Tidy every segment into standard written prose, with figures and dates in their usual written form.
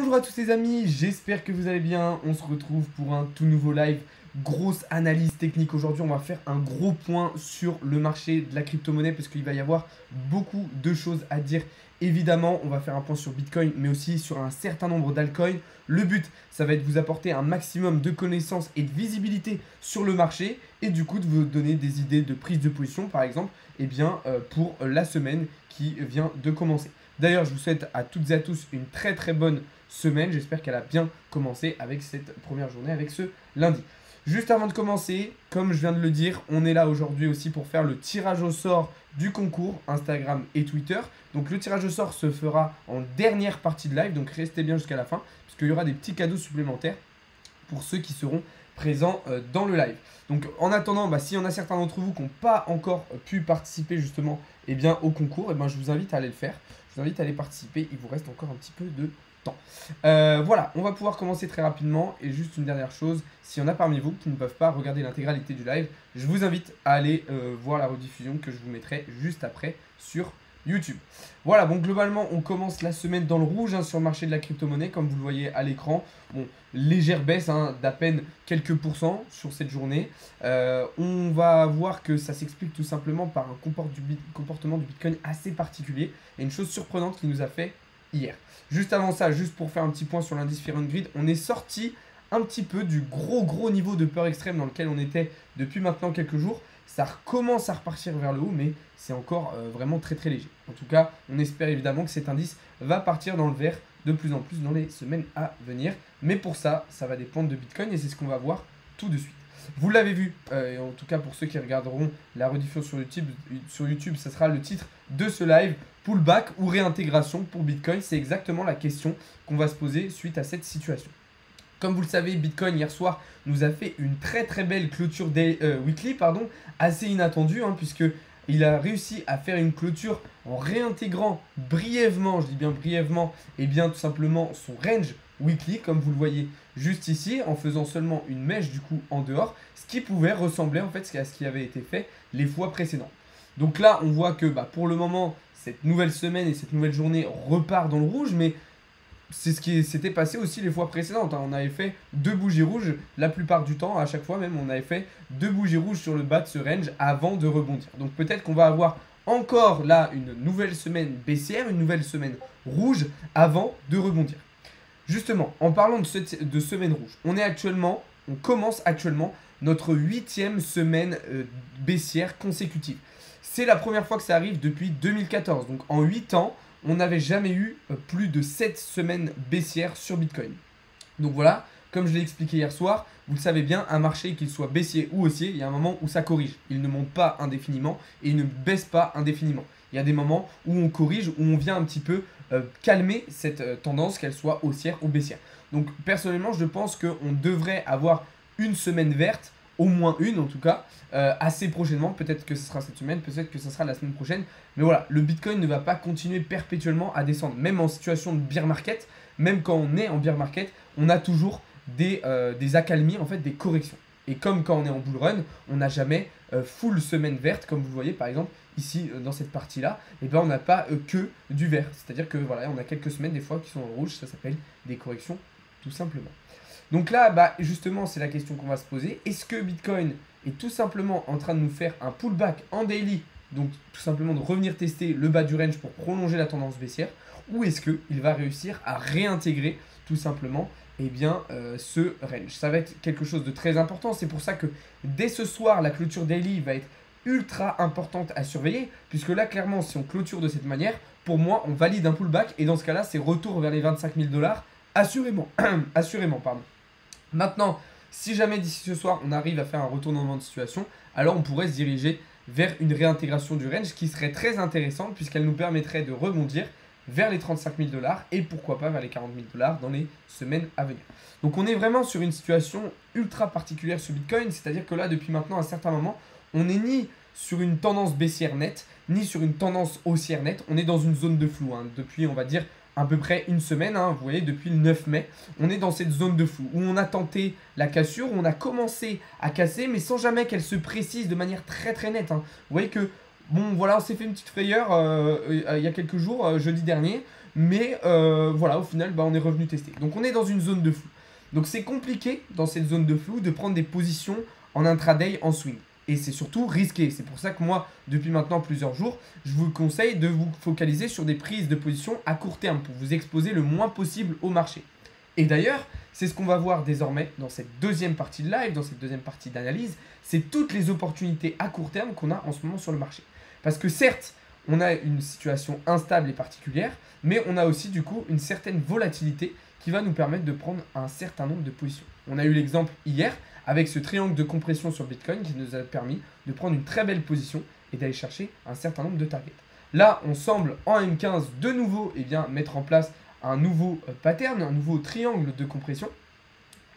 Bonjour à tous les amis, j'espère que vous allez bien. On se retrouve pour un tout nouveau live. Grosse analyse technique aujourd'hui. On va faire un gros point sur le marché de la crypto-monnaie parce qu'il va y avoir beaucoup de choses à dire. Évidemment, on va faire un point sur Bitcoin, mais aussi sur un certain nombre d'altcoins. Le but, ça va être de vous apporter un maximum de connaissances et de visibilité sur le marché et du coup de vous donner des idées de prise de position, par exemple, pour la semaine qui vient de commencer. D'ailleurs, je vous souhaite à toutes et à tous une très bonne semaine. J'espère qu'elle a bien commencé avec cette première journée, avec ce lundi. Juste avant de commencer, comme je viens de le dire, on est là aujourd'hui aussi pour faire le tirage au sort du concours Instagram et Twitter. Donc le tirage au sort se fera en dernière partie de live, donc restez bien jusqu'à la fin, parce qu'il y aura des petits cadeaux supplémentaires pour ceux qui seront présents dans le live. Donc en attendant, s'il y en a certains d'entre vous qui n'ont pas encore pu participer justement au concours, je vous invite à aller le faire. Je vous invite à aller participer, il vous reste encore un petit peu de temps. Voilà, on va pouvoir commencer très rapidement. Et juste une dernière chose, s'il y en a parmi vous qui ne peuvent pas regarder l'intégralité du live, je vous invite à aller voir la rediffusion que je vous mettrai juste après sur YouTube. Voilà, donc globalement, on commence la semaine dans le rouge sur le marché de la crypto-monnaie, comme vous le voyez à l'écran. Bon, légère baisse d'à peine quelques pourcents sur cette journée. On va voir que ça s'explique tout simplement par un comportement du Bitcoin assez particulier et une chose surprenante qui nous a fait hier. Juste avant ça, juste pour faire un petit point sur l'indice Fear and Greed, on est sorti un petit peu du gros niveau de peur extrême dans lequel on était depuis maintenant quelques jours. Ça recommence à repartir vers le haut, mais c'est encore vraiment très léger. En tout cas, on espère évidemment que cet indice va partir dans le vert de plus en plus dans les semaines à venir. Mais pour ça, ça va dépendre de Bitcoin et c'est ce qu'on va voir tout de suite. Vous l'avez vu, et en tout cas pour ceux qui regarderont la rediffusion sur YouTube, ça sera le titre de ce live. Pullback ou réintégration pour Bitcoin, c'est exactement la question qu'on va se poser suite à cette situation. Comme vous le savez, Bitcoin hier soir nous a fait une très belle clôture weekly, assez inattendue, puisqu'il a réussi à faire une clôture en réintégrant brièvement, je dis bien brièvement, tout simplement son range weekly, comme vous le voyez juste ici, en faisant seulement une mèche du coup en dehors, ce qui pouvait ressembler en fait à ce qui avait été fait les fois précédentes. Donc là, on voit que pour le moment, cette nouvelle semaine et cette nouvelle journée repart dans le rouge, mais c'est ce qui s'était passé aussi les fois précédentes. On avait fait 2 bougies rouges la plupart du temps, à chaque fois même, on avait fait 2 bougies rouges sur le bas de ce range avant de rebondir. Donc peut-être qu'on va avoir encore là une nouvelle semaine baissière, une nouvelle semaine rouge avant de rebondir. Justement, en parlant de semaine rouge, on commence actuellement notre 8e semaine baissière consécutive. C'est la première fois que ça arrive depuis 2014. Donc en 8 ans, on n'avait jamais eu plus de 7 semaines baissières sur Bitcoin. Donc voilà, comme je l'ai expliqué hier soir, vous le savez bien, un marché, qu'il soit baissier ou haussier, il y a un moment où ça corrige. Il ne monte pas indéfiniment et il ne baisse pas indéfiniment. Il y a des moments où on corrige, où on vient un petit peu calmer cette tendance, qu'elle soit haussière ou baissière. Donc personnellement, je pense qu'on devrait avoir une semaine verte, au moins une en tout cas, assez prochainement. Peut-être que ce sera cette semaine, peut-être que ce sera la semaine prochaine. Mais voilà, le Bitcoin ne va pas continuer perpétuellement à descendre. Même en situation de bear market, même quand on est en bear market, on a toujours des accalmies, en fait des corrections. Et comme quand on est en bull run, on n'a jamais full semaine verte, comme vous le voyez par exemple ici dans cette partie-là, et on n'a pas que du vert. C'est-à-dire que voilà, on a quelques semaines des fois qui sont en rouge, ça s'appelle des corrections tout simplement. Donc là, justement, c'est la question qu'on va se poser. Est-ce que Bitcoin est tout simplement en train de nous faire un pullback en daily, donc tout simplement de revenir tester le bas du range pour prolonger la tendance baissière, ou est-ce qu'il va réussir à réintégrer tout simplement ce range? Ça va être quelque chose de très important. C'est pour ça que dès ce soir, la clôture daily va être ultra importante à surveiller, puisque là, clairement, si on clôture de cette manière, pour moi, on valide un pullback, et dans ce cas-là, c'est retour vers les 25 000 $, assurément. Assurément, pardon. Maintenant, si jamais d'ici ce soir, on arrive à faire un retournement de situation, alors on pourrait se diriger vers une réintégration du range qui serait très intéressante puisqu'elle nous permettrait de rebondir vers les 35 000 $ et pourquoi pas vers les 40 000 $ dans les semaines à venir. Donc on est vraiment sur une situation ultra particulière sur Bitcoin, c'est-à-dire que là, depuis maintenant un certain moment, on n'est ni sur une tendance baissière nette, ni sur une tendance haussière nette, on est dans une zone de flou. Depuis, on va dire, à peu près une semaine, vous voyez, depuis le 9 mai, on est dans cette zone de flou où on a tenté la cassure, où on a commencé à casser, mais sans jamais qu'elle se précise de manière très nette. Vous voyez que, bon, voilà, on s'est fait une petite frayeur il y a quelques jours, jeudi dernier, Mais voilà, au final, bah, on est revenu tester. Donc on est dans une zone de flou. Donc c'est compliqué dans cette zone de flou de prendre des positions en intraday en swing. Et c'est surtout risqué. C'est pour ça que moi, depuis maintenant plusieurs jours, je vous conseille de vous focaliser sur des prises de position à court terme pour vous exposer le moins possible au marché. Et d'ailleurs, c'est ce qu'on va voir désormais dans cette deuxième partie de live, dans cette deuxième partie d'analyse. C'est toutes les opportunités à court terme qu'on a en ce moment sur le marché. Parce que certes, on a une situation instable et particulière, mais on a aussi du coup une certaine volatilité qui va nous permettre de prendre un certain nombre de positions. On a eu l'exemple hier avec ce triangle de compression sur Bitcoin qui nous a permis de prendre une très belle position et d'aller chercher un certain nombre de targets. Là, on semble en M15 de nouveau mettre en place un nouveau pattern, un nouveau triangle de compression,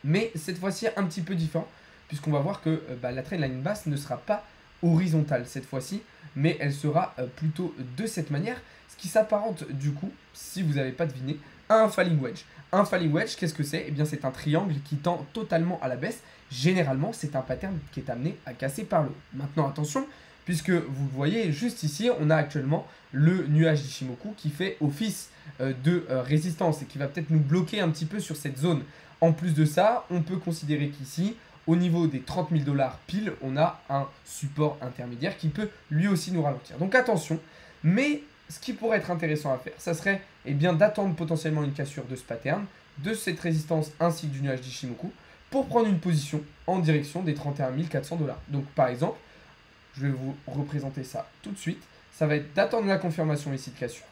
mais cette fois-ci un petit peu différent, puisqu'on va voir que la trendline basse ne sera pas horizontale cette fois-ci, mais elle sera plutôt de cette manière, ce qui s'apparente du coup, si vous n'avez pas deviné, à un falling wedge. Un falling wedge, qu'est-ce que c'est? Eh bien, c'est un triangle qui tend totalement à la baisse. Généralement, c'est un pattern qui est amené à casser par le haut. Maintenant, attention, puisque vous le voyez juste ici, on a actuellement le nuage d'Ichimoku qui fait office de résistance et qui va peut-être nous bloquer un petit peu sur cette zone. En plus de ça, on peut considérer qu'ici, au niveau des 30 000 $ pile, on a un support intermédiaire qui peut lui aussi nous ralentir. Donc attention, mais ce qui pourrait être intéressant à faire, ça serait d'attendre potentiellement une cassure de ce pattern, de cette résistance ainsi que du nuage d'Ichimoku, pour prendre une position en direction des 31 400 $. Donc par exemple, je vais vous représenter ça tout de suite, ça va être d'attendre la confirmation ici de cassure.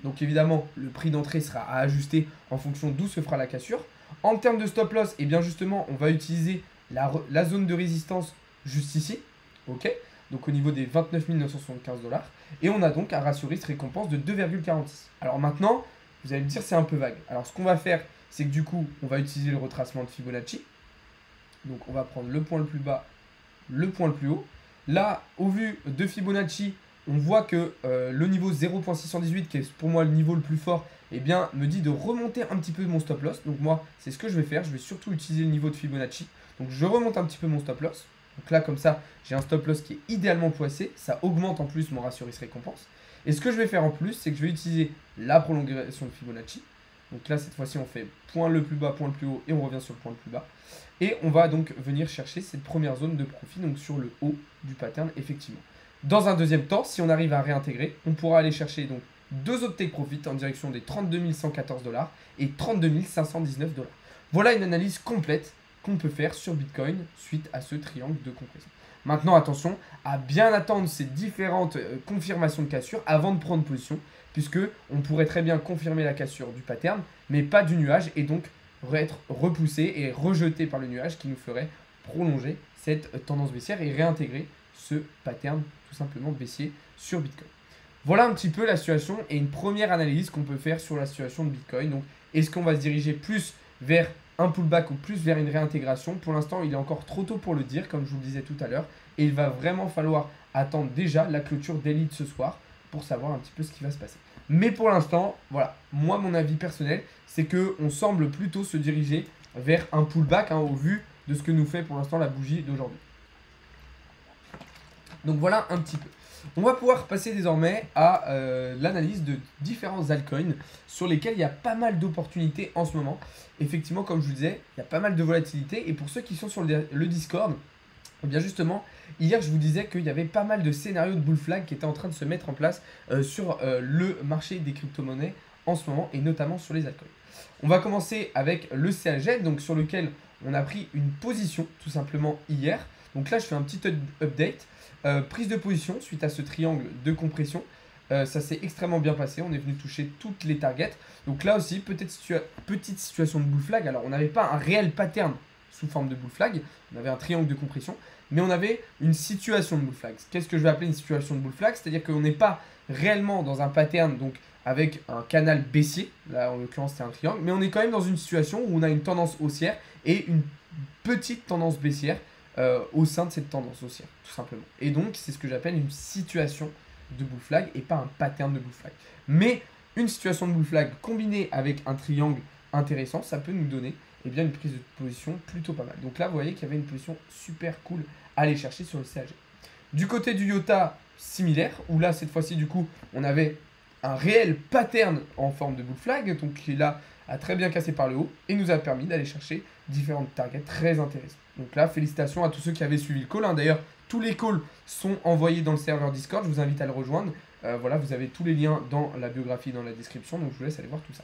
Donc évidemment, le prix d'entrée sera à ajuster en fonction d'où se fera la cassure. En termes de stop loss, et bien justement, on va utiliser la zone de résistance juste ici, ok, donc au niveau des 29 975 $. Et on a donc un ratio risque-récompense de 2,46. Alors maintenant, vous allez me dire c'est un peu vague. Alors ce qu'on va faire, c'est que du coup, on va utiliser le retracement de Fibonacci. Donc on va prendre le point le plus bas, le point le plus haut. Là, au vu de Fibonacci, on voit que le niveau 0.618, qui est pour moi le niveau le plus fort, me dit de remonter un petit peu mon stop loss. Donc moi, c'est ce que je vais faire. Je vais surtout utiliser le niveau de Fibonacci. Donc je remonte un petit peu mon stop loss. Donc là, comme ça, j'ai un stop loss qui est idéalement placé. Ça augmente en plus mon ratio risque-récompense. Et ce que je vais faire en plus, c'est que je vais utiliser la prolongation de Fibonacci. Donc là, cette fois-ci, on fait point le plus bas, point le plus haut, et on revient sur le point le plus bas. Et on va donc venir chercher cette première zone de profit, donc sur le haut du pattern, effectivement. Dans un deuxième temps, si on arrive à réintégrer, on pourra aller chercher donc deux autres take profit en direction des 32 114 $ et 32 519 $. Voilà une analyse complète qu'on peut faire sur Bitcoin suite à ce triangle de compression. Maintenant, attention à bien attendre ces différentes confirmations de cassure avant de prendre position, puisque on pourrait très bien confirmer la cassure du pattern, mais pas du nuage, et donc être repoussé et rejeté par le nuage qui nous ferait prolonger cette tendance baissière et réintégrer ce pattern tout simplement baissier sur Bitcoin. Voilà un petit peu la situation et une première analyse qu'on peut faire sur la situation de Bitcoin. Donc, est-ce qu'on va se diriger plus vers un pullback ou plus vers une réintégration? Pour l'instant, il est encore trop tôt pour le dire, comme je vous le disais tout à l'heure. Et il va vraiment falloir attendre déjà la clôture daily de ce soir pour savoir un petit peu ce qui va se passer. Mais pour l'instant, voilà, moi, mon avis personnel, c'est qu'on semble plutôt se diriger vers un pullback au vu de ce que nous fait pour l'instant la bougie d'aujourd'hui. Donc voilà un petit peu. On va pouvoir passer désormais à l'analyse de différents altcoins sur lesquels il y a pas mal d'opportunités en ce moment. Effectivement, comme je vous disais, il y a pas mal de volatilité. Et pour ceux qui sont sur le Discord, eh bien justement, hier je vous disais qu'il y avait pas mal de scénarios de bull flag qui étaient en train de se mettre en place sur le marché des crypto-monnaies en ce moment et notamment sur les altcoins. On va commencer avec le CAGED, donc sur lequel on a pris une position tout simplement hier. Donc là, je fais un petit update. Prise de position suite à ce triangle de compression. Ça s'est extrêmement bien passé. On est venu toucher toutes les targets. Donc là aussi, petite situation de bull flag. Alors, on n'avait pas un réel pattern sous forme de bull flag. On avait un triangle de compression. Mais on avait une situation de bull flag. Qu'est-ce que je vais appeler une situation de bull flag? C'est-à-dire qu'on n'est pas réellement dans un pattern donc avec un canal baissier. Là, en l'occurrence, c'est un triangle. Mais on est quand même dans une situation où on a une tendance haussière et une petite tendance baissière au sein de cette tendance haussière, tout simplement. Et donc, c'est ce que j'appelle une situation de bull flag et pas un pattern de bull flag. Mais une situation de bull flag combinée avec un triangle intéressant, ça peut nous donner une prise de position plutôt pas mal. Donc là, vous voyez qu'il y avait une position super cool à aller chercher sur le CAG. Du côté du IOTA, similaire, où là, cette fois-ci, du coup, on avait un réel pattern en forme de bull flag, donc qui là a très bien cassé par le haut et nous a permis d'aller chercher différentes targets très intéressantes. Donc là, félicitations à tous ceux qui avaient suivi le call, hein. D'ailleurs, tous les calls sont envoyés dans le serveur Discord, je vous invite à le rejoindre. Voilà, vous avez tous les liens dans la biographie, dans la description, donc je vous laisse aller voir tout ça.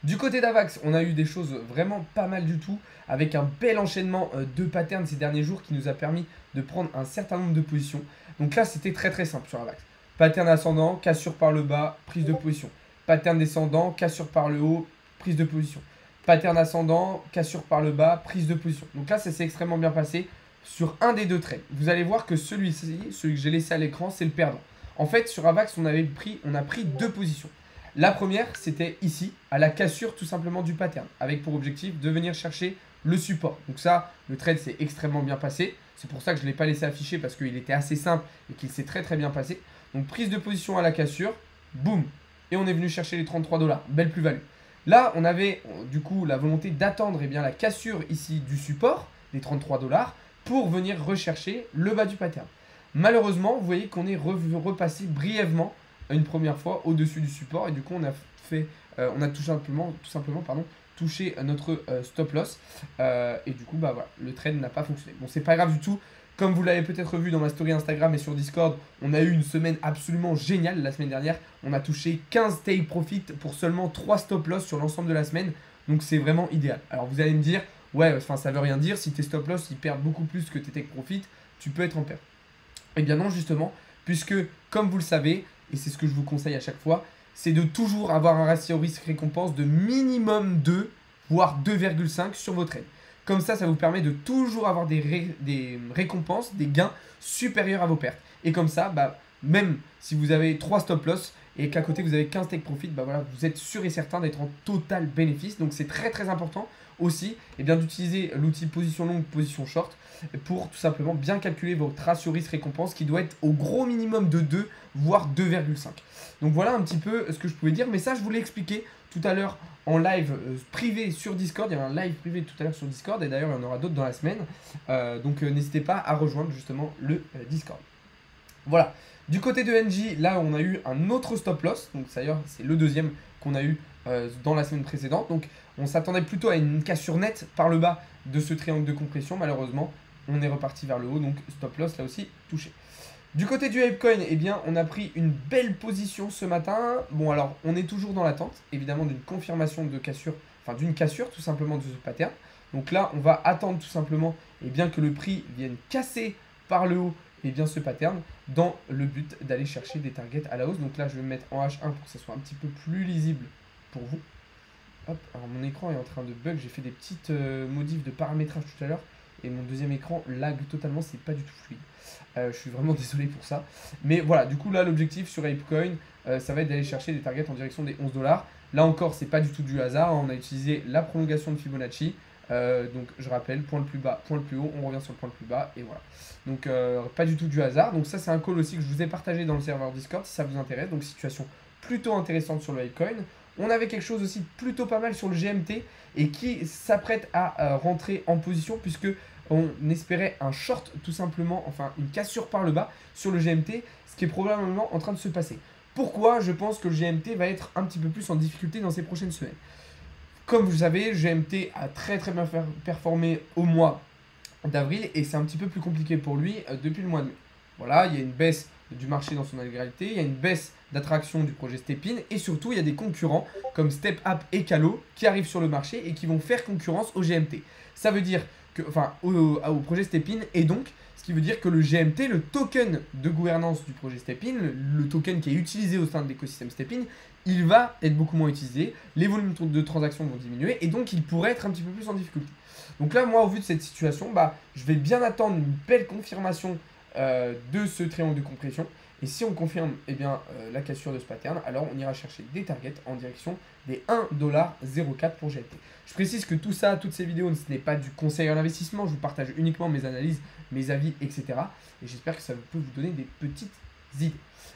Du côté d'Avax, on a eu des choses vraiment pas mal du tout, avec un bel enchaînement de patterns ces derniers jours qui nous a permis de prendre un certain nombre de positions. Donc là, c'était très simple sur Avax. Pattern ascendant, cassure par le bas, prise de position. Pattern descendant, cassure par le haut, prise de position. Pattern ascendant, cassure par le bas, prise de position. Donc là, ça s'est extrêmement bien passé sur un des deux trades. Vous allez voir que celui-ci, celui que j'ai laissé à l'écran, c'est le perdant. En fait, sur Avax, on a pris deux positions. La première, c'était ici, à la cassure tout simplement du pattern, avec pour objectif de venir chercher le support. Donc ça, le trade s'est extrêmement bien passé. C'est pour ça que je ne l'ai pas laissé afficher, parce qu'il était assez simple et qu'il s'est très bien passé. Donc prise de position à la cassure, boum, et on est venu chercher les 33 $. Belle plus-value. Là, on avait du coup la volonté d'attendre la cassure ici du support, des 33 $, pour venir rechercher le bas du pattern. Malheureusement, vous voyez qu'on est repassé brièvement une première fois au-dessus du support et du coup on a tout simplement touché notre stop loss et du coup bah voilà, le trade n'a pas fonctionné. Bon, c'est pas grave du tout. Comme vous l'avez peut-être vu dans ma story Instagram et sur Discord, on a eu une semaine absolument géniale la semaine dernière. On a touché 15 take profit pour seulement 3 stop loss sur l'ensemble de la semaine. Donc c'est vraiment idéal. Alors vous allez me dire, ouais, enfin ça veut rien dire. Si tes stop loss ils perdent beaucoup plus que tes take profit, tu peux être en perte. Eh bien non, justement, puisque comme vous le savez, et c'est ce que je vous conseille à chaque fois, c'est de toujours avoir un ratio risque-récompense de minimum 2, voire 2,5 sur vos trades. Comme ça vous permet de toujours avoir des récompenses, des gains supérieurs à vos pertes. Et comme ça, bah, même si vous avez 3 stop loss et qu'à côté vous avez 15 take profit, bah voilà, vous êtes sûr et certain d'être en total bénéfice. Donc c'est très important aussi d'utiliser l'outil position longue, position short pour tout simplement bien calculer votre ratio risque-récompense qui doit être au gros minimum de 2, voire 2,5. Donc voilà un petit peu ce que je pouvais dire. Mais ça, je vous l'ai expliqué tout à l'heure en live privé sur Discord. Il y a un live privé tout à l'heure sur Discord et d'ailleurs il y en aura d'autres dans la semaine. Donc n'hésitez pas à rejoindre justement le Discord. Voilà. Du côté de NJ, là on a eu un autre stop loss. Donc d'ailleurs c'est le deuxième qu'on a eu dans la semaine précédente. Donc on s'attendait plutôt à une cassure nette par le bas de ce triangle de compression. Malheureusement, on est reparti vers le haut. Donc stop loss là aussi touché. Du côté du ApeCoin, eh bien, on a pris une belle position ce matin. Bon, alors, on est toujours dans l'attente, évidemment, d'une confirmation de cassure, enfin d'une cassure tout simplement de ce pattern. Donc là, on va attendre tout simplement que le prix vienne casser par le haut ce pattern dans le but d'aller chercher des targets à la hausse. Donc là, je vais me mettre en H1 pour que ça soit un petit peu plus lisible pour vous. Hop, alors mon écran est en train de bug. J'ai fait des petites modifs de paramétrage tout à l'heure. Et mon deuxième écran lag totalement, c'est pas du tout fluide. Je suis vraiment désolé pour ça. Mais voilà, du coup là l'objectif sur ApeCoin, ça va être d'aller chercher des targets en direction des 11 $. Là encore, c'est pas du tout du hasard. On a utilisé la prolongation de Fibonacci. Donc je rappelle, point le plus bas, point le plus haut, on revient sur le point le plus bas et voilà. Donc pas du tout du hasard. Donc ça c'est un call aussi que je vous ai partagé dans le serveur Discord si ça vous intéresse. Donc situation plutôt intéressante sur le ApeCoin. On avait quelque chose aussi plutôt pas mal sur le GMT et qui s'apprête à rentrer en position puisque on espérait un short tout simplement, enfin une cassure par le bas sur le GMT, ce qui est probablement en train de se passer. Pourquoi je pense que le GMT va être un petit peu plus en difficulté dans ces prochaines semaines? Comme vous savez, le GMT a très bien performé au mois d'avril et c'est un petit peu plus compliqué pour lui depuis le mois de mai. Voilà, il y a une baisse du marché dans son intégralité, il y a une baisse d'attraction du projet STEPIN et surtout il y a des concurrents comme StepApp et Calo qui arrivent sur le marché et qui vont faire concurrence au GMT. Ça veut dire au projet STEPIN et donc ce qui veut dire que le GMT, le token de gouvernance du projet STEPIN, le token qui est utilisé au sein de l'écosystème STEPIN, il va être beaucoup moins utilisé, les volumes de transactions vont diminuer et donc il pourrait être un petit peu plus en difficulté. Donc là moi au vu de cette situation, je vais bien attendre une belle confirmation de ce triangle de compression. Et si on confirme la cassure de ce pattern, alors on ira chercher des targets en direction des 1,04$ pour GMT. Je précise que tout ça, toutes ces vidéos, ce n'est pas du conseil à l'investissement. Je vous partage uniquement mes analyses, mes avis, etc. Et j'espère que ça peut vous donner des petites idées.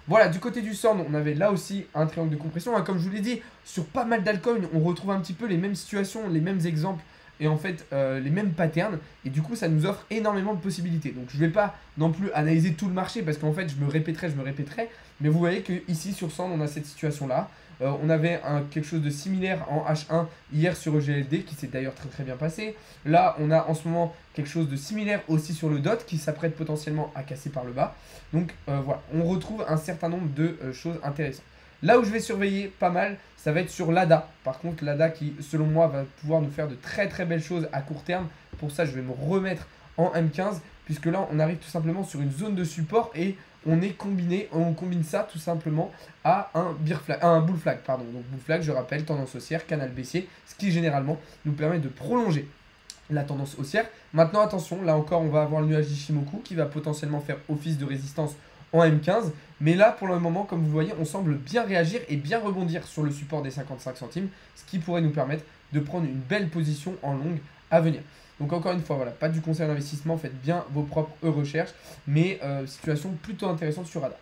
Voilà, du côté du Sand, on avait là aussi un triangle de compression. Comme je vous l'ai dit, sur pas mal d'altcoins, on retrouve un petit peu les mêmes situations, les mêmes exemples et en fait les mêmes patterns, et du coup ça nous offre énormément de possibilités. Donc je vais pas non plus analyser tout le marché parce qu'en fait je me répéterai, mais vous voyez que ici sur Sand on a cette situation là. On avait quelque chose de similaire en H1 hier sur EGLD qui s'est d'ailleurs très bien passé. Là on a en ce moment quelque chose de similaire aussi sur le DOT qui s'apprête potentiellement à casser par le bas. Donc voilà, on retrouve un certain nombre de choses intéressantes. Là où je vais surveiller pas mal, ça va être sur l'ADA. Par contre, l'ADA qui, selon moi, va pouvoir nous faire de très belles choses à court terme. Pour ça, je vais me remettre en M15, puisque là, on arrive tout simplement sur une zone de support et on combine ça tout simplement à un bull flag. Donc bull flag, je rappelle, tendance haussière, canal baissier, ce qui généralement nous permet de prolonger la tendance haussière. Maintenant, attention, là encore, on va avoir le nuage d'Ishimoku qui va potentiellement faire office de résistance en M15, mais là pour le moment comme vous voyez on semble bien réagir et bien rebondir sur le support des 55 centimes, ce qui pourrait nous permettre de prendre une belle position en longue à venir. Donc encore une fois voilà, pas du conseil d'investissement, faites bien vos propres recherches, mais situation plutôt intéressante sur ADA.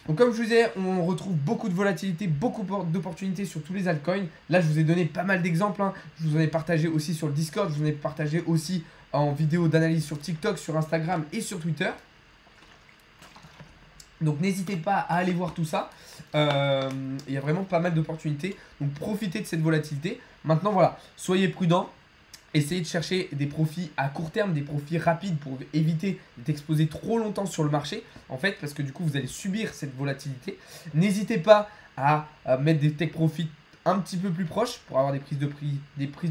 Donc comme je vous disais, on retrouve beaucoup de volatilité, beaucoup d'opportunités sur tous les altcoins. Là je vous ai donné pas mal d'exemples, hein. Je vous en ai partagé aussi sur le Discord, je vous en ai partagé aussi en vidéo d'analyse sur TikTok, sur Instagram et sur Twitter. Donc n'hésitez pas à aller voir tout ça, il y a vraiment pas mal d'opportunités, donc profitez de cette volatilité. Maintenant voilà, soyez prudents, essayez de chercher des profits à court terme, des profits rapides pour éviter d'être exposé trop longtemps sur le marché, en fait, parce que du coup vous allez subir cette volatilité. N'hésitez pas à mettre des take profits un petit peu plus proches pour avoir des prises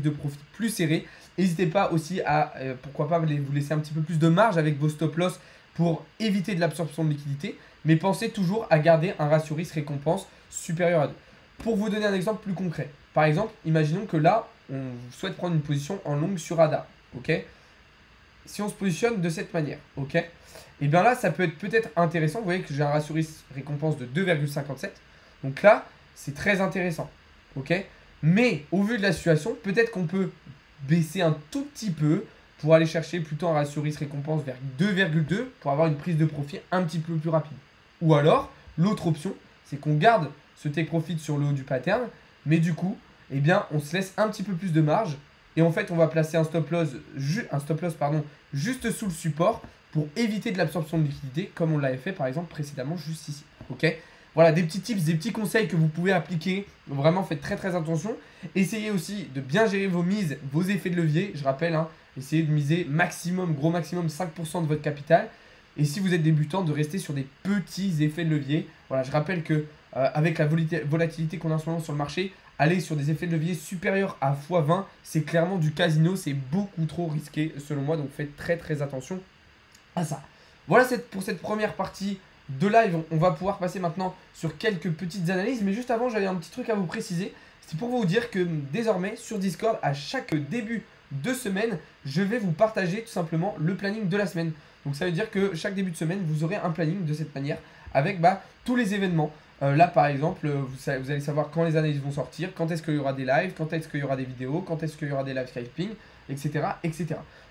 de profit plus serrées. N'hésitez pas aussi à, pourquoi pas, vous laisser un petit peu plus de marge avec vos stop loss pour éviter de l'absorption de liquidité. Mais pensez toujours à garder un ratio risque-récompense supérieur à 2. Pour vous donner un exemple plus concret, par exemple, imaginons que là, on souhaite prendre une position en longue sur ADA. Ok, si on se positionne de cette manière, ok, et bien là, ça peut être peut-être intéressant. Vous voyez que j'ai un ratio risque-récompense de 2,57. Donc là, c'est très intéressant. Ok, mais au vu de la situation, peut-être qu'on peut baisser un tout petit peu pour aller chercher plutôt un ratio risque-récompense vers 2,2 pour avoir une prise de profit un petit peu plus rapide. Ou alors, l'autre option, c'est qu'on garde ce take profit sur le haut du pattern, mais du coup, eh bien, on se laisse un petit peu plus de marge et en fait, on va placer un stop loss juste sous le support pour éviter de l'absorption de liquidité, comme on l'avait fait par exemple précédemment juste ici. Ok, voilà des petits tips, des petits conseils que vous pouvez appliquer. Vraiment, faites très attention. Essayez aussi de bien gérer vos mises, vos effets de levier. Je rappelle, hein, essayez de miser maximum, gros maximum 5% de votre capital. Et si vous êtes débutant, de rester sur des petits effets de levier. Voilà, je rappelle que avec la volatilité qu'on a en ce moment sur le marché, aller sur des effets de levier supérieurs à x20, c'est clairement du casino, c'est beaucoup trop risqué selon moi. Donc faites très attention à ça. Voilà pour cette première partie de live. On va pouvoir passer maintenant sur quelques petites analyses. Mais juste avant, j'avais un petit truc à vous préciser. C'est pour vous dire que désormais sur Discord, à chaque début de semaine, je vais vous partager tout simplement le planning de la semaine. Donc ça veut dire que chaque début de semaine, vous aurez un planning de cette manière avec tous les événements. Là par exemple, vous allez savoir quand les analyses vont sortir, quand est-ce qu'il y aura des lives, quand est-ce qu'il y aura des vidéos, quand est-ce qu'il y aura des live scalping, etc.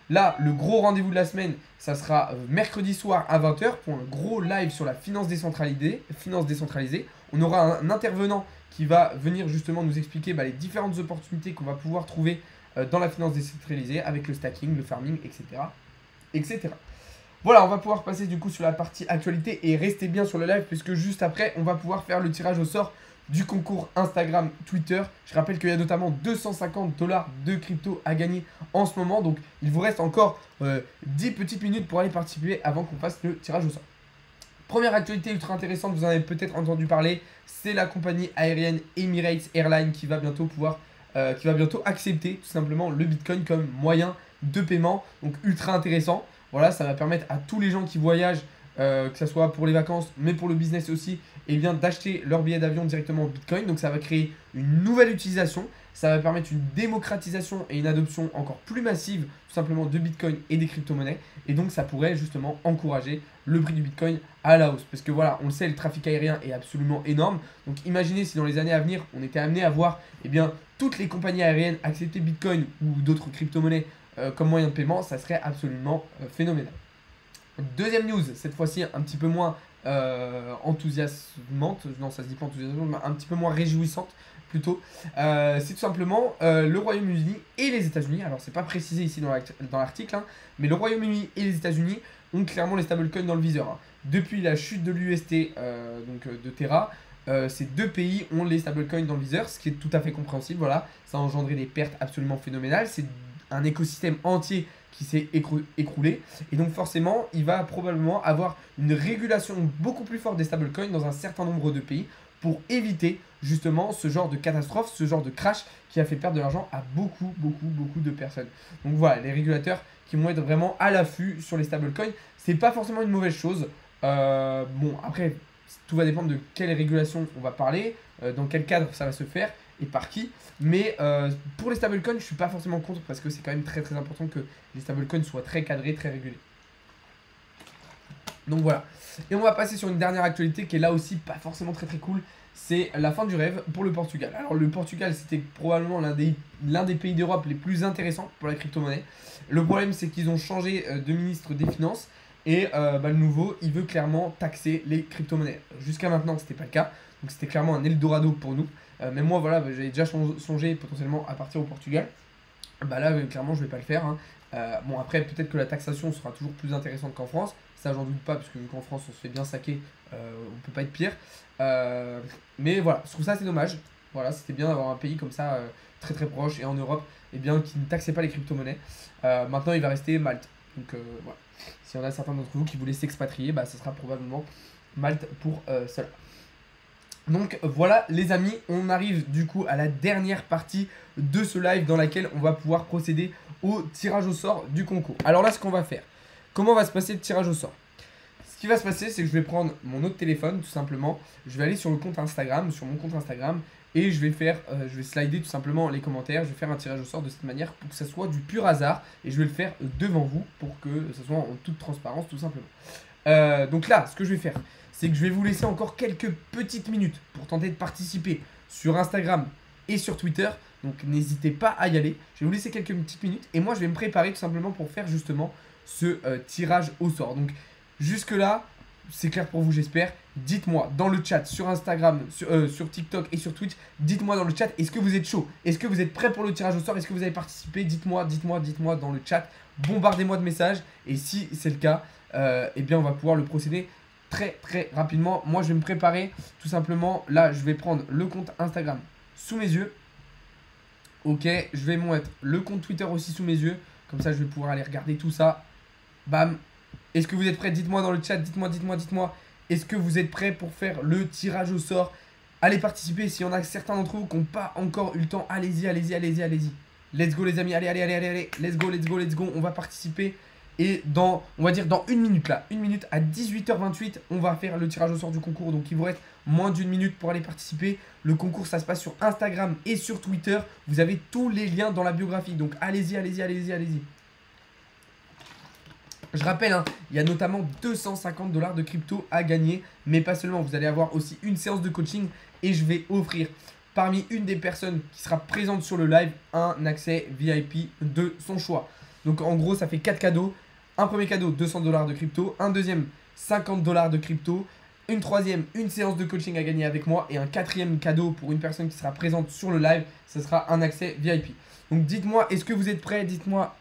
Là, le gros rendez-vous de la semaine, ça sera mercredi soir à 20 h pour un gros live sur la finance décentralisée. On aura un intervenant qui va venir justement nous expliquer les différentes opportunités qu'on va pouvoir trouver dans la finance décentralisée avec le stacking, le farming, etc. Voilà, on va pouvoir passer du coup sur la partie actualité et restez bien sur le live puisque juste après, on va pouvoir faire le tirage au sort du concours Instagram, Twitter. Je rappelle qu'il y a notamment 250 $ de crypto à gagner en ce moment. Donc, il vous reste encore 10 petites minutes pour aller participer avant qu'on fasse le tirage au sort. Première actualité ultra intéressante, vous en avez peut-être entendu parler, c'est la compagnie aérienne Emirates Airlines qui va bientôt accepter tout simplement le Bitcoin comme moyen de paiement. Donc, ultra intéressant. Voilà, ça va permettre à tous les gens qui voyagent, que ce soit pour les vacances, mais pour le business aussi, d'acheter leur billet d'avion directement au Bitcoin. Donc ça va créer une nouvelle utilisation, ça va permettre une démocratisation et une adoption encore plus massive tout simplement de Bitcoin et des crypto-monnaies. Et donc ça pourrait justement encourager le prix du Bitcoin à la hausse. Parce que voilà, on le sait, le trafic aérien est absolument énorme. Donc imaginez si dans les années à venir, on était amené à voir toutes les compagnies aériennes accepter Bitcoin ou d'autres crypto-monnaies comme moyen de paiement, ça serait absolument phénoménal. Deuxième news, cette fois-ci un petit peu moins enthousiasmante, non ça se dit pas enthousiasmante, mais un petit peu moins réjouissante plutôt. C'est tout simplement le Royaume-Uni et les États-Unis. Alors, c'est pas précisé ici dans l'article, hein, mais le Royaume-Uni et les États-Unis ont clairement les stablecoins dans le viseur. Hein. Depuis la chute de l'UST, de Terra, ces deux pays ont les stablecoins dans le viseur, ce qui est tout à fait compréhensible. Voilà, ça a engendré des pertes absolument phénoménales. C'est un écosystème entier qui s'est écroulé. Et donc forcément, il va probablement avoir une régulation beaucoup plus forte des stablecoins dans un certain nombre de pays pour éviter justement ce genre de catastrophe, ce genre de crash qui a fait perdre de l'argent à beaucoup de personnes. Donc voilà, les régulateurs qui vont être vraiment à l'affût sur les stablecoins. C'est pas forcément une mauvaise chose. Bon, après, tout va dépendre de quelle régulation on va parler, dans quel cadre ça va se faire et par qui. Mais pour les stablecoins, je suis pas forcément contre parce que c'est quand même très important que les stablecoins soient très cadrés, très régulés. Donc voilà. Et on va passer sur une dernière actualité qui est là aussi pas forcément très cool. C'est la fin du rêve pour le Portugal. Alors le Portugal, c'était probablement l'un des pays d'Europe les plus intéressants pour la crypto-monnaie. Le problème, c'est qu'ils ont changé de ministre des Finances. Et le nouveau, il veut clairement taxer les crypto-monnaies. Jusqu'à maintenant, ce n'était pas le cas. Donc c'était clairement un Eldorado pour nous. Mais moi, voilà, j'avais déjà songé potentiellement à partir au Portugal. Bah là, clairement, je vais pas le faire. Hein. Bon, après, peut-être que la taxation sera toujours plus intéressante qu'en France. Ça, j'en doute pas, parce que vu qu'en France, on se fait bien saquer, on peut pas être pire. Mais voilà, je trouve ça assez dommage. Voilà, c'était bien d'avoir un pays comme ça, très proche, et en Europe, et bien, qui ne taxait pas les crypto-monnaies. Maintenant, il va rester Malte. Donc voilà. S'il y en a certains d'entre vous qui voulaient s'expatrier, bah, ce sera probablement Malte pour cela. Donc voilà les amis, on arrive du coup à la dernière partie de ce live dans laquelle on va pouvoir procéder au tirage au sort du concours. Alors là, ce qu'on va faire, comment va se passer le tirage au sort? Ce qui va se passer, c'est que je vais prendre mon autre téléphone tout simplement, je vais aller sur le compte Instagram, sur mon compte Instagram, et je vais slider tout simplement les commentaires, je vais faire un tirage au sort de cette manière pour que ça soit du pur hasard, et je vais le faire devant vous pour que ça soit en toute transparence tout simplement. Donc là, ce que je vais faire, c'est que je vais vous laisser encore quelques petites minutes pour tenter de participer sur Instagram et sur Twitter. Donc n'hésitez pas à y aller. Je vais vous laisser quelques petites minutes et moi je vais me préparer tout simplement pour faire justement ce tirage au sort. Donc jusque là, c'est clair pour vous j'espère. Dites-moi dans le chat sur Instagram, sur TikTok et sur Twitch, dites-moi dans le chat, est-ce que vous êtes chaud? Est-ce que vous êtes prêt pour le tirage au sort? Est-ce que vous avez participé? Dites-moi dans le chat. Bombardez-moi de messages et si c'est le cas, eh bien on va pouvoir le procéder très rapidement. Moi je vais me préparer tout simplement. Là je vais prendre le compte Instagram sous mes yeux. Ok, je vais mettre le compte Twitter aussi sous mes yeux. Comme ça je vais pouvoir aller regarder tout ça. Bam. Est-ce que vous êtes prêts? Dites-moi dans le chat, dites-moi. Est-ce que vous êtes prêts pour faire le tirage au sort? Allez participer, s'il y en a certains d'entre vous qui n'ont pas encore eu le temps, allez-y. Let's go les amis, allez, let's go, on va participer. Et on va dire dans une minute là, une minute à 18h28, on va faire le tirage au sort du concours. Donc il vous reste moins d'une minute pour aller participer. Le concours, ça se passe sur Instagram et sur Twitter. Vous avez tous les liens dans la biographie. Donc allez-y. Je rappelle, hein, il y a notamment 250 $ de crypto à gagner. Mais pas seulement, vous allez avoir aussi une séance de coaching. Et je vais offrir parmi une des personnes qui sera présente sur le live un accès VIP de son choix. Donc en gros, ça fait 4 cadeaux. Un premier cadeau, 200 $ de crypto. Un deuxième, 50 $ de crypto. Une troisième, une séance de coaching à gagner avec moi. Et un quatrième cadeau pour une personne qui sera présente sur le live. Ce sera un accès VIP. Donc dites-moi, est-ce que vous êtes prêts? Dites-moi.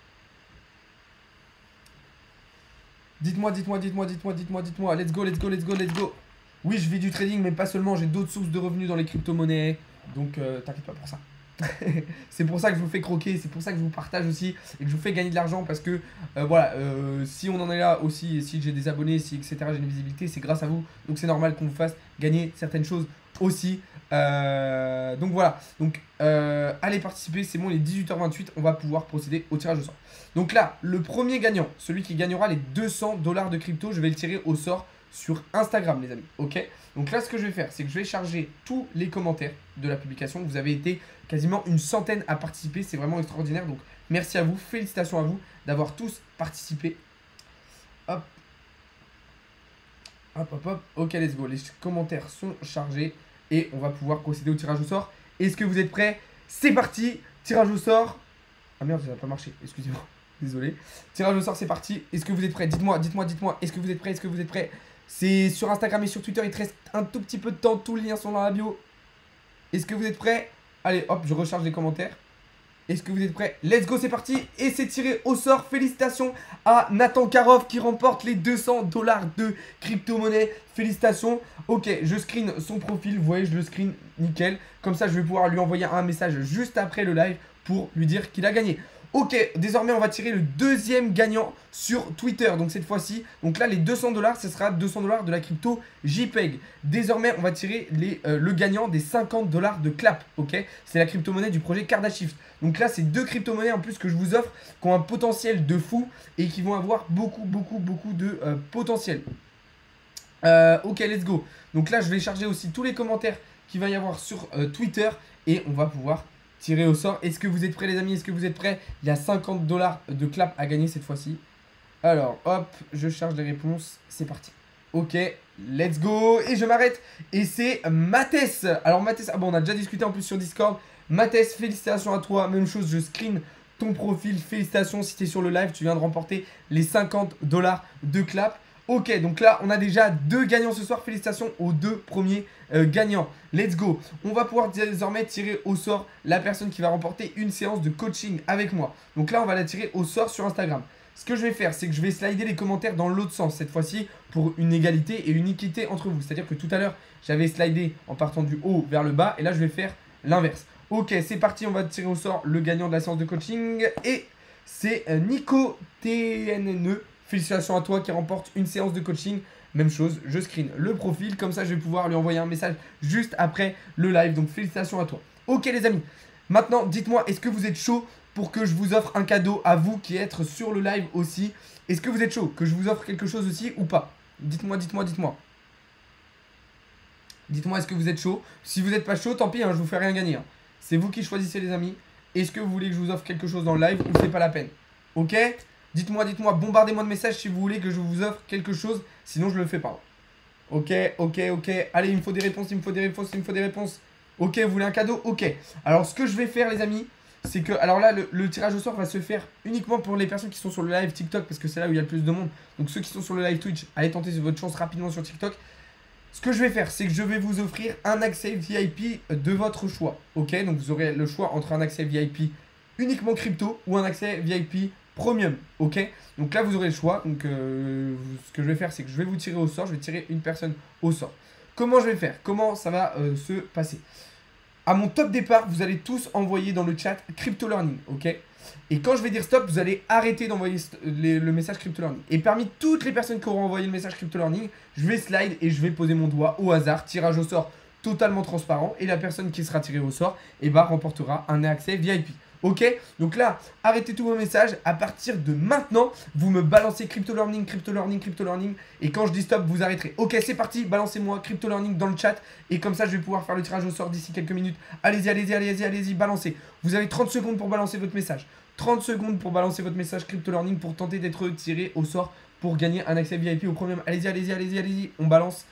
Dites-moi. Let's go. Oui, je vis du trading, mais pas seulement. J'ai d'autres sources de revenus dans les crypto-monnaies. Donc t'inquiète pas pour ça. C'est pour ça que je vous fais croquer, c'est pour ça que je vous partage aussi et que je vous fais gagner de l'argent parce que voilà, si on en est là aussi, si j'ai des abonnés, si etc, j'ai une visibilité, c'est grâce à vous. Donc c'est normal qu'on vous fasse gagner certaines choses aussi. Donc voilà, donc allez participer, c'est bon, il est 18h28, on va pouvoir procéder au tirage au sort. Donc là, le premier gagnant, celui qui gagnera les 200 $ de crypto, je vais le tirer au sort sur Instagram les amis, ok? Donc là ce que je vais faire, c'est que je vais charger tous les commentaires de la publication. Vous avez été quasiment une centaine à participer, c'est vraiment extraordinaire. Donc merci à vous, félicitations à vous d'avoir tous participé. Hop, ok let's go, les commentaires sont chargés et on va pouvoir procéder au tirage au sort. Est-ce que vous êtes prêts? C'est parti, tirage au sort. Ah merde, ça n'a pas marché, excusez-moi, désolé. Tirage au sort, c'est parti. Est-ce que vous êtes prêts? Dites-moi. Est-ce que vous êtes prêts? C'est sur Instagram et sur Twitter, il te reste un tout petit peu de temps. Tous les liens sont dans la bio. Est-ce que vous êtes prêts? Allez, hop, je recharge les commentaires. Est-ce que vous êtes prêts? Let's go, c'est parti. Et c'est tiré au sort. Félicitations à Nathan Karov qui remporte les 200 $ de crypto-monnaie. Félicitations. Ok, je screen son profil. Vous voyez, je le screen nickel. Comme ça, je vais pouvoir lui envoyer un message juste après le live pour lui dire qu'il a gagné. Ok, désormais on va tirer le deuxième gagnant sur Twitter. Donc cette fois-ci, donc là les 200 $, ce sera 200 $ de la crypto JPEG. Désormais on va tirer le gagnant des 50 $ de Clap. Ok, c'est la crypto-monnaie du projet Cardashift. Donc là c'est deux crypto-monnaies en plus que je vous offre qui ont un potentiel de fou et qui vont avoir beaucoup de potentiel. Ok, let's go. Donc là je vais charger aussi tous les commentaires qu'il va y avoir sur Twitter et on va pouvoir tirer au sort. Est-ce que vous êtes prêts les amis? Est-ce que vous êtes prêts? Il y a 50 $ de Clap à gagner cette fois-ci. Alors hop, je charge les réponses. C'est parti. Ok, let's go. Et je m'arrête. Et c'est Mathès. Alors Mathès, ah bon on a déjà discuté en plus sur Discord. Mathès, félicitations à toi. Même chose, je screen ton profil. Félicitations si tu es sur le live. Tu viens de remporter les 50 $ de Clap. Ok, donc là, on a déjà deux gagnants ce soir. Félicitations aux deux premiers gagnants. Let's go. On va pouvoir désormais tirer au sort la personne qui va remporter une séance de coaching avec moi. Donc là, on va la tirer au sort sur Instagram. Ce que je vais faire, c'est que je vais slider les commentaires dans l'autre sens cette fois-ci pour une égalité et une équité entre vous. C'est-à-dire que tout à l'heure, j'avais slidé en partant du haut vers le bas et là, je vais faire l'inverse. Ok, c'est parti. On va tirer au sort le gagnant de la séance de coaching et c'est Nico TNNE. Félicitations à toi qui remporte une séance de coaching. Même chose, je screen le profil. Comme ça, je vais pouvoir lui envoyer un message juste après le live. Donc, félicitations à toi. Ok, les amis. Maintenant, dites-moi, est-ce que vous êtes chaud pour que je vous offre un cadeau à vous qui êtes sur le live aussi? Est-ce que vous êtes chaud que je vous offre quelque chose aussi ou pas? Dites-moi. Dites-moi, est-ce que vous êtes chaud? Si vous n'êtes pas chaud, tant pis, hein, je vous fais rien gagner. Hein. C'est vous qui choisissez, les amis. Est-ce que vous voulez que je vous offre quelque chose dans le live ou c'est pas la peine? Ok? Dites-moi, bombardez-moi de messages si vous voulez que je vous offre quelque chose, sinon je le fais pas. Ok. Allez, il me faut des réponses, Ok, vous voulez un cadeau? Ok. Alors, ce que je vais faire, les amis, c'est que... Alors là, le tirage au sort va se faire uniquement pour les personnes qui sont sur le live TikTok, parce que c'est là où il y a le plus de monde. Donc, ceux qui sont sur le live Twitch, allez tenter votre chance rapidement sur TikTok. Ce que je vais faire, c'est que je vais vous offrir un accès VIP de votre choix. Ok, donc vous aurez le choix entre un accès VIP uniquement crypto ou un accès VIP premium, ok. Donc là vous aurez le choix. Donc ce que je vais faire, c'est que je vais vous tirer au sort. Je vais tirer une personne au sort. Comment je vais faire? Comment ça va se passer? À mon top départ, vous allez tous envoyer dans le chat Crypto Learning, ok. Et quand je vais dire stop, vous allez arrêter d'envoyer le message Crypto Learning. Et parmi toutes les personnes qui auront envoyé le message Crypto Learning, je vais slide et je vais poser mon doigt au hasard, tirage au sort totalement transparent. Et la personne qui sera tirée au sort, remportera un accès VIP. Ok, donc là, arrêtez tous vos messages. À partir de maintenant, vous me balancez Crypto Learning. Et quand je dis stop, vous arrêterez. Ok, c'est parti, balancez-moi Crypto Learning dans le chat. Et comme ça, je vais pouvoir faire le tirage au sort d'ici quelques minutes. Allez-y, balancez. Vous avez 30 secondes pour balancer votre message. 30 secondes pour balancer votre message Crypto Learning pour tenter d'être tiré au sort pour gagner un accès VIP au premium. Allez-y, on balance.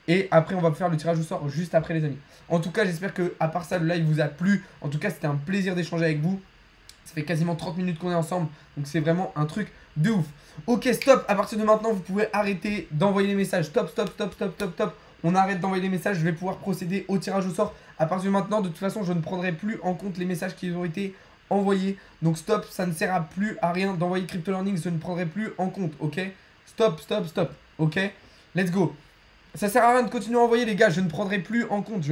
Et après, on va faire le tirage au sort juste après, les amis. En tout cas, j'espère que à part ça, le live vous a plu. En tout cas, c'était un plaisir d'échanger avec vous. Ça fait quasiment 30 minutes qu'on est ensemble. Donc, c'est vraiment un truc de ouf. Ok, stop. À partir de maintenant, vous pouvez arrêter d'envoyer les messages. Stop. On arrête d'envoyer les messages. Je vais pouvoir procéder au tirage au sort. À partir de maintenant, de toute façon, je ne prendrai plus en compte les messages qui ont été envoyés. Donc, stop. Ça ne sert plus à rien d'envoyer Crypto Learning. Je ne prendrai plus en compte. Ok, stop. Ok, let's go. Ça sert à rien de continuer à envoyer, les gars. Je ne prendrai plus en compte.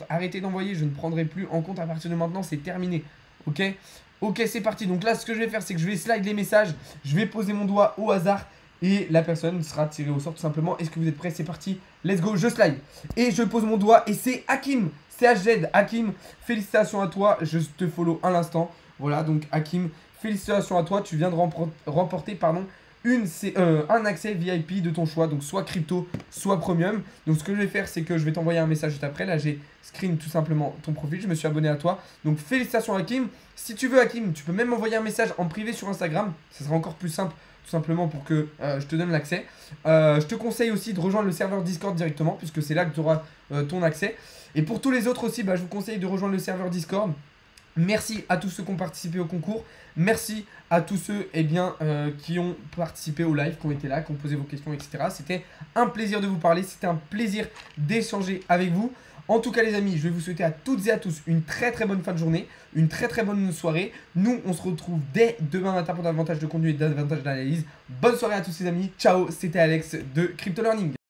Arrêtez d'envoyer. Je ne prendrai plus en compte. À partir de maintenant, c'est terminé. Ok, c'est parti. Donc là, ce que je vais faire, c'est que je vais slide les messages. Je vais poser mon doigt au hasard. Et la personne sera tirée au sort tout simplement. Est-ce que vous êtes prêts? C'est parti. Let's go. Je slide. Et je pose mon doigt. Et c'est Hakim. CHZ. Hakim, félicitations à toi. Je te follow à l'instant. Voilà, donc Hakim, félicitations à toi. Tu viens de remporter, un accès VIP de ton choix, donc soit crypto, soit premium. Donc ce que je vais faire, c'est que je vais t'envoyer un message juste après. Là, j'ai screen tout simplement ton profil, je me suis abonné à toi. Donc félicitations Hakim. Si tu veux Hakim, tu peux même m'envoyer un message en privé sur Instagram. Ça sera encore plus simple, tout simplement pour que je te donne l'accès. Je te conseille aussi de rejoindre le serveur Discord directement, puisque c'est là que tu auras ton accès. Et pour tous les autres aussi, je vous conseille de rejoindre le serveur Discord. Merci à tous ceux qui ont participé au concours. Merci à tous ceux qui ont participé au live, qui ont été là, qui ont posé vos questions, etc. C'était un plaisir de vous parler. C'était un plaisir d'échanger avec vous. En tout cas les amis, je vais vous souhaiter à toutes et à tous une très bonne fin de journée, une très bonne soirée. Nous on se retrouve dès demain matin pour davantage de contenu et davantage d'analyse. Bonne soirée à tous les amis, ciao, c'était Alex de Crypto Learning.